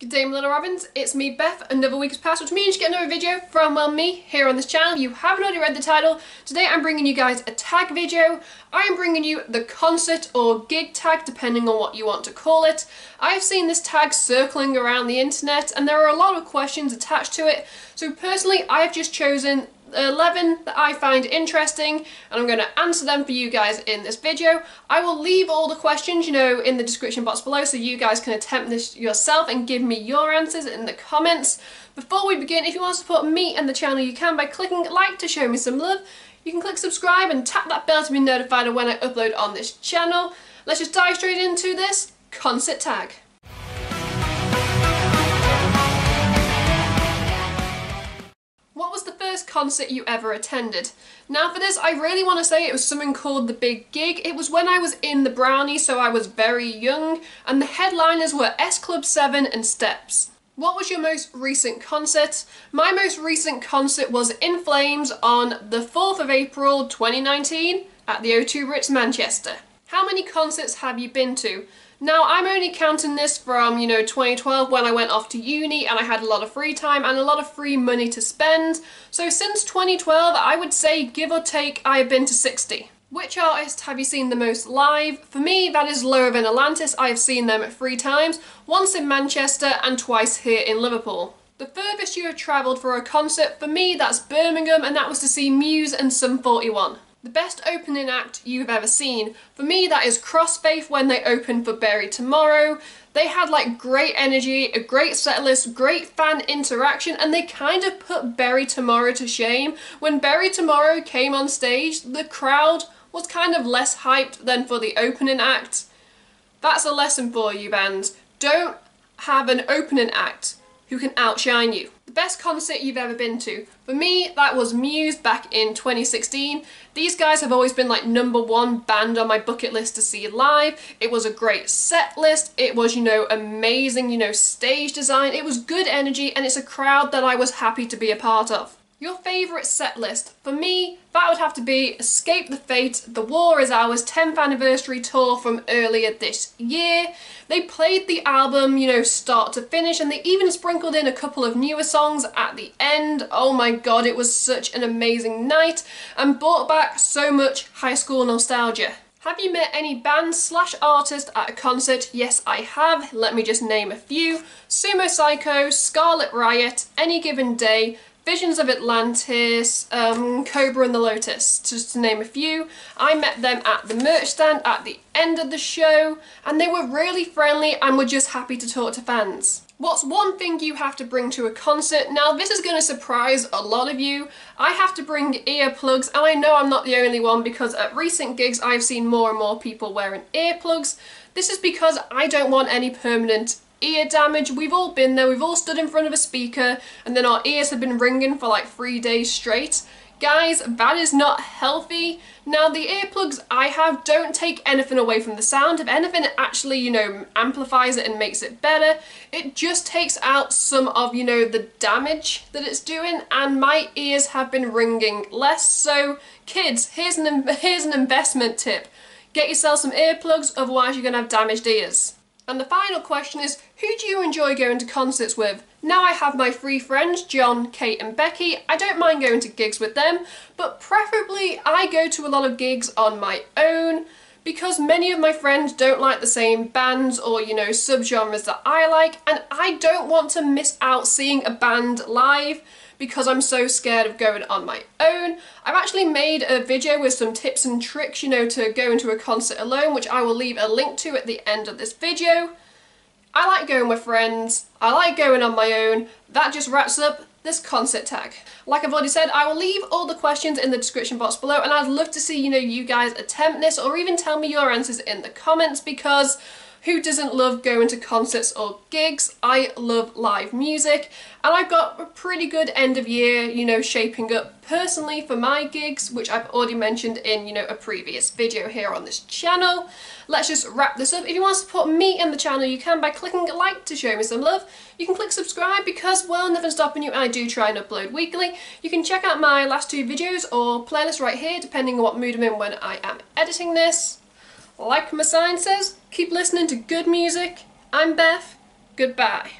Good day, my little robins. It's me, Beth. Another week has passed, which means you get another video from, well, me here on this channel. If you haven't already read the title, today I'm bringing you guys a tag video. I am bringing you the concert or gig tag, depending on what you want to call it. I've seen this tag circling around the internet, and there are a lot of questions attached to it. So personally, I've just chosen 11 that I find interesting, and I'm going to answer them for you guys in this video. I will leave all the questions, in the description box below, so you guys can attempt this yourself and give me your answers in the comments. Before we begin, if you want to support me and the channel, you can by clicking like to show me some love. You can click subscribe and tap that bell to be notified of when I upload on this channel. Let's just dive straight into this concert tag. What was the first concert you ever attended? Now for this, I really want to say it was something called The Big Gig. It was when I was in the Brownie, so I was very young, and the headliners were S Club 7 and Steps. What was your most recent concert? My most recent concert was In Flames on the 4th of April 2019 at the O2 Ritz, Manchester. How many concerts have you been to? Now, I'm only counting this from, 2012 when I went off to uni and I had a lot of free time and a lot of free money to spend. So since 2012, I would say, give or take, I have been to 60. Which artist have you seen the most live? For me, that is Lower Than Atlantis. I have seen them 3 times, once in Manchester and twice here in Liverpool. The furthest you have travelled for a concert, for me, that's Birmingham, and that was to see Muse and Sum 41. The best opening act you've ever seen. For me, that is Crossfaith when they opened for Bury Tomorrow. They had great energy, a great set list, great fan interaction, and they kind of put Bury Tomorrow to shame. When Bury Tomorrow came on stage, the crowd was kind of less hyped than for the opening act. That's a lesson for you, bands. Don't have an opening act who can outshine you. The best concert you've ever been to? For me, that was Muse back in 2016. These guys have always been #1 band on my bucket list to see live. It was a great set list. It was, amazing, stage design. It was good energy, and it's a crowd that I was happy to be a part of. Your favourite set list? For me, that would have to be Escape the Fate, The War Is Ours 10th anniversary tour from earlier this year. They played the album, start to finish, and they even sprinkled in a couple of newer songs at the end. Oh my god, it was such an amazing night and brought back so much high school nostalgia. Have you met any bands / artists at a concert? Yes, I have. Let me just name a few. Sumo Psycho, Scarlet Riot, Any Given Day, Visions of Atlantis, Cobra and the Lotus, just to name a few. I met them at the merch stand at the end of the show, and they were really friendly and were just happy to talk to fans. What's one thing you have to bring to a concert? Now this is going to surprise a lot of you. I have to bring earplugs, and I know I'm not the only one because at recent gigs I've seen more and more people wearing earplugs. This is because I don't want any permanent ear damage. We've all been there, we've all stood in front of a speaker and then our ears have been ringing for 3 days straight. Guys, that is not healthy. Now the earplugs I have don't take anything away from the sound. If anything, it actually, amplifies it and makes it better. It just takes out some of, the damage that it's doing, and my ears have been ringing less. So kids, here's an investment tip. Get yourself some earplugs, otherwise you're going to have damaged ears. And the final question is, who do you enjoy going to concerts with? Now I have my 3 friends, John, Kate and Becky. I don't mind going to gigs with them, but preferably I go to a lot of gigs on my own because many of my friends don't like the same bands or, subgenres that I like, and I don't want to miss out seeing a band live because I'm so scared of going on my own. I've actually made a video with some tips and tricks, to go into a concert alone, which I will leave a link to at the end of this video. I like going with friends, I like going on my own. That just wraps up this concert tag. Like I've already said, I will leave all the questions in the description box below, and I'd love to see, you guys attempt this or even tell me your answers in the comments, because who doesn't love going to concerts or gigs? I love live music, and I've got a pretty good end of year, shaping up personally for my gigs, which I've already mentioned in, a previous video here on this channel. Let's just wrap this up. If you want to support me and the channel, you can by clicking like to show me some love. You can click subscribe because, well, nothing's stopping you, and I do try and upload weekly. You can check out my last 2 videos or playlist right here, depending on what mood I'm in when I am editing this. Like my sign says, keep listening to good music. I'm Beth. Goodbye.